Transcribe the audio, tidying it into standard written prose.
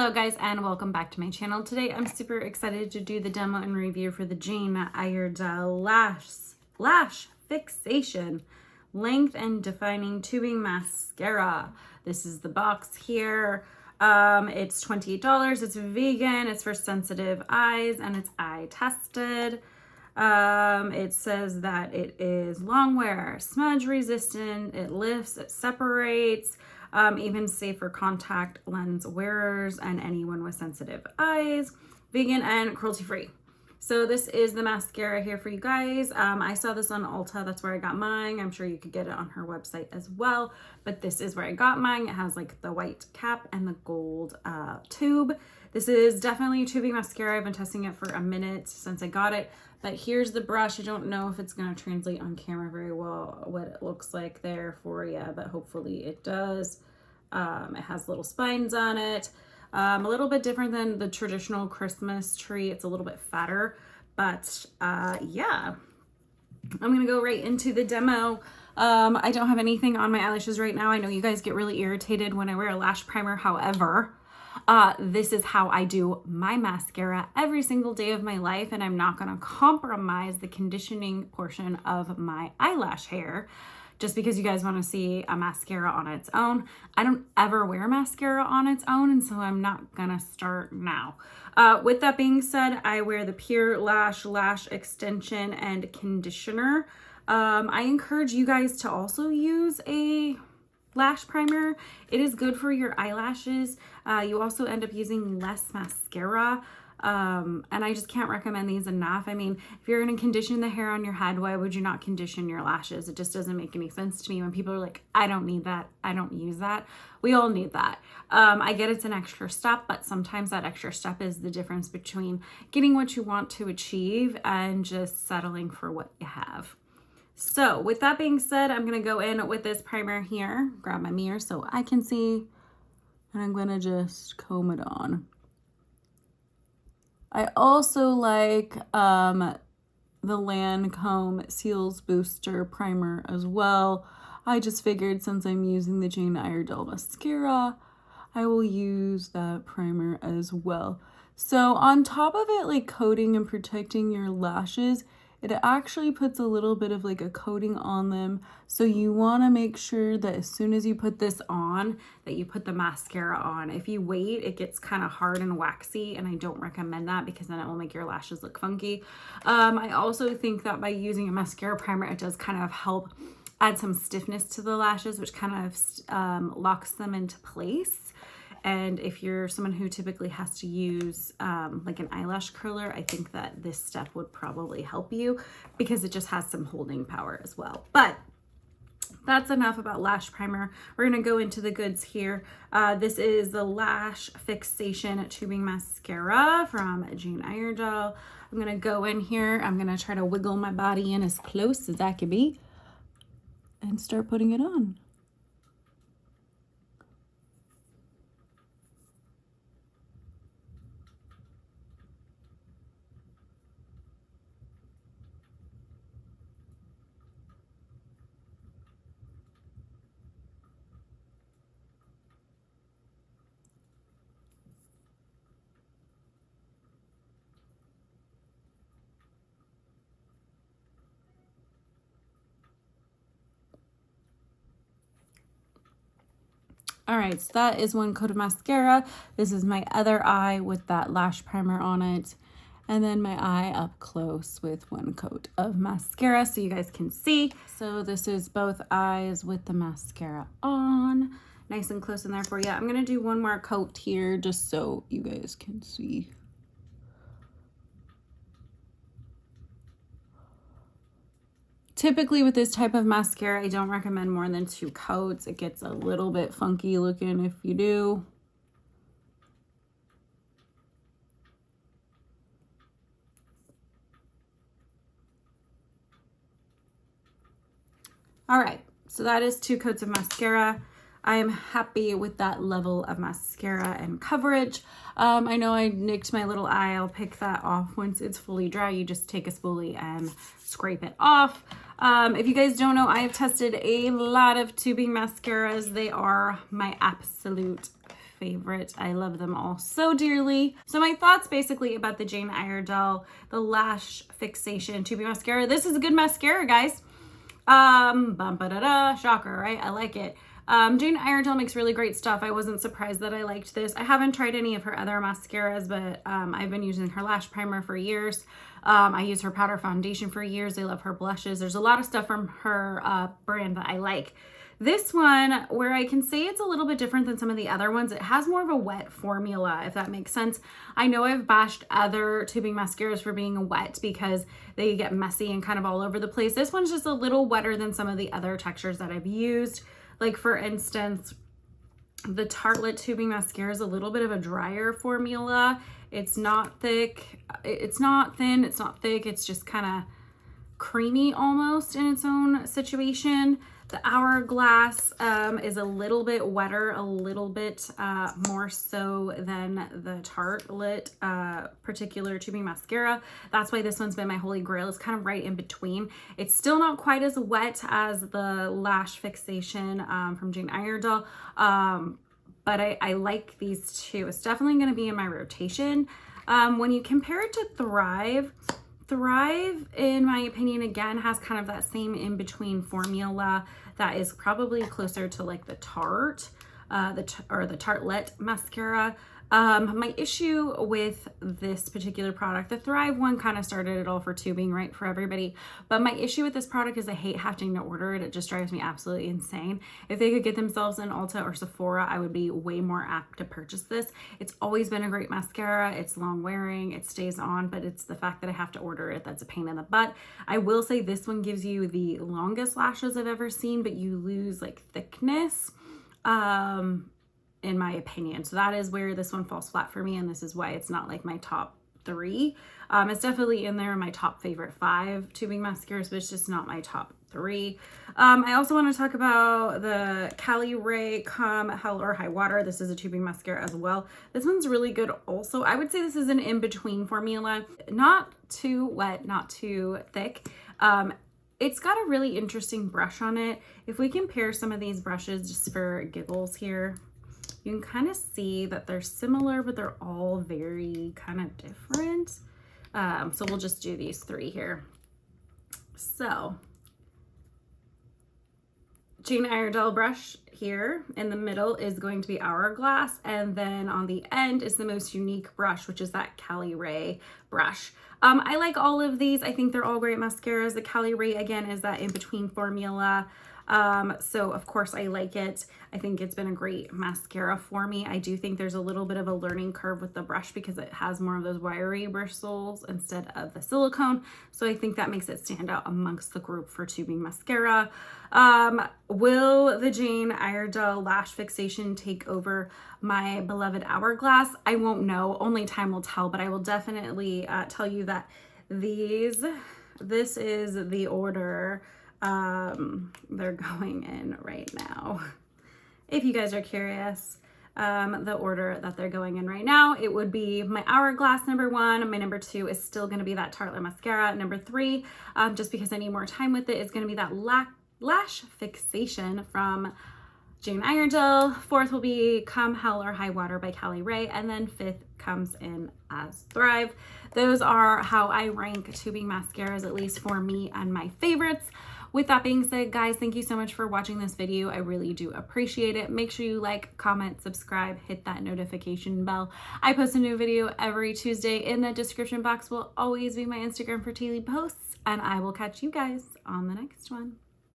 Hello guys and welcome back to my channel. Today I'm super excited to do the demo and review for the Jane Iredale Lash Fixation Length and Defining Tubing Mascara. This is the box here. It's $28. It's vegan, it's for sensitive eyes, and it's eye tested. It says that it is long wear, smudge resistant, it lifts, it separates, even safe for contact lens wearers and anyone with sensitive eyes, vegan and cruelty free. So this is the mascara here for you guys. I saw this on Ulta, that's where I got mine. I'm sure you could get it on her website as well, but this is where I got mine. It has like the white cap and the gold tube. This is definitely a tubing mascara. I've been testing it for a minute since I got it. But here's the brush. I don't know if it's going to translate on camera very well what it looks like there for you, but hopefully it does. It has little spines on it. A little bit different than the traditional Christmas tree. It's a little bit fatter, but yeah. I'm going to go right into the demo. I don't have anything on my eyelashes right now. I know you guys get really irritated when I wear a lash primer. However, this is how I do my mascara every single day of my life, and I'm not going to compromise the conditioning portion of my eyelash hair just because you guys want to see a mascara on its own. I don't ever wear mascara on its own, and so I'm not going to start now. With that being said, I wear the Pure Lash Extension and Conditioner. I encourage you guys to also use a lash primer. It is good for your eyelashes. You also end up using less mascara. And I just can't recommend these enough. I mean, if you're going to condition the hair on your head, why would you not condition your lashes? It just doesn't make any sense to me when people are like, I don't need that, I don't use that. We all need that. I get it's an extra step, but sometimes that extra step is the difference between getting what you want to achieve and just settling for what you have. So with that being said, I'm going to go in with this primer here, grab my mirror so I can see, and I'm going to just comb it on. I also like the Lancome Seals Booster Primer as well. I just figured since I'm using the Jane Iredale mascara, I will use that primer as well. So on top of it, like coating and protecting your lashes, it actually puts a little bit of like a coating on them. So you want to make sure that as soon as you put this on, that you put the mascara on. If you wait, it gets kind of hard and waxy, and I don't recommend that because then it will make your lashes look funky. I also think that by using a mascara primer, it does kind of help add some stiffness to the lashes, which kind of locks them into place. And if you're someone who typically has to use like an eyelash curler, I think that this step would probably help you because it just has some holding power as well. But that's enough about lash primer. We're going to go into the goods here. This is the Lash Fixation Tubing Mascara from Jane Iredale. I'm going to go in here. I'm going to try to wiggle my body in as close as I can be and start putting it on. All right, so that is one coat of mascara. This is my other eye with that lash primer on it. And then my eye up close with one coat of mascara so you guys can see. So this is both eyes with the mascara on. Nice and close in there for you. I'm gonna do one more coat here just so you guys can see. Typically with this type of mascara, I don't recommend more than 2 coats. It gets a little bit funky looking if you do. All right, so that is 2 coats of mascara. I'm happy with that level of mascara and coverage. I know I nicked my little eye. I'll pick that off once it's fully dry. You just take a spoolie and scrape it off. If you guys don't know, I have tested a lot of tubing mascaras. They are my absolute favorite. I love them all so dearly. So my thoughts basically about the Jane Iredale, the Lash Fixation Tubing Mascara. This is a good mascara, guys. Shocker, right? I like it. Jane Iredale makes really great stuff. I wasn't surprised that I liked this. I haven't tried any of her other mascaras, but I've been using her lash primer for years. I use her powder foundation for years. I love her blushes. There's a lot of stuff from her brand that I like. This one, where I can say it's a little bit different than some of the other ones, it has more of a wet formula, if that makes sense. I know I've bashed other tubing mascaras for being wet because they get messy and kind of all over the place. This one's just a little wetter than some of the other textures that I've used. Like for instance, the Tartelette tubing mascara is a little bit of a drier formula. It's not thick, it's not thin, it's not thick, it's just kind of creamy almost in its own situation. The Hourglass is a little bit wetter, a little bit more so than the Tartelette particular tubing mascara. That's why this one's been my holy grail. It's kind of right in between. It's still not quite as wet as the Lash Fixation from Jane Iredale, but I like these two. It's definitely going to be in my rotation. When you compare it to Thrive, in my opinion, again, has kind of that same in-between formula that is probably closer to like the Tarte, the Tartelette mascara. My issue with this particular product, the Thrive one kind of started it all for tubing, right, for everybody. But my issue with this product is I hate having to order it. It just drives me absolutely insane. If they could get themselves in Ulta or Sephora, I would be way more apt to purchase this. It's always been a great mascara. It's long wearing, it stays on, but it's the fact that I have to order it that's a pain in the butt. I will say this one gives you the longest lashes I've ever seen, but you lose like thickness. In my opinion. So that is where this one falls flat for me, and this is why it's not like my top 3. It's definitely in there in my top favorite 5 tubing mascaras, but it's just not my top 3. I also want to talk about the Cali Ray Come Hell or High Water. This is a tubing mascara as well. This one's really good also. I would say this is an in-between formula. Not too wet, not too thick. It's got a really interesting brush on it. If we compare some of these brushes just for giggles here, you can kind of see that they're similar, but they're all very kind of different. So we'll just do these 3 here. So Jane Iredale brush here in the middle is going to be Hourglass, and then on the end is the most unique brush, which is that Cali Ray brush. I like all of these. I think they're all great mascaras. The Cali Ray, again, is that in-between formula. So of course I like it. I think it's been a great mascara for me. I do think there's a little bit of a learning curve with the brush because it has more of those wiry bristles instead of the silicone. So I think that makes it stand out amongst the group for tubing mascara. Will the Jane Iredale Lash Fixation take over my beloved Hourglass? I won't know. Only time will tell, but I will definitely tell you that this is the order they're going in right now. If you guys are curious, the order that they're going in right now, it would be my Hourglass number 1. My number 2 is still going to be that Tartelette mascara. Number 3, just because I need more time with it, is going to be that Lash Fixation from Jane Iredale. 4th will be Come Hell or High Water by Cali Ray, and then 5th comes in as Thrive. Those are how I rank tubing mascaras, at least for me and my favorites. With that being said, guys, thank you so much for watching this video. I really do appreciate it. Make sure you like, comment, subscribe, hit that notification bell. I post a new video every Tuesday. In the description box will always be my Instagram for daily posts, and I will catch you guys on the next one.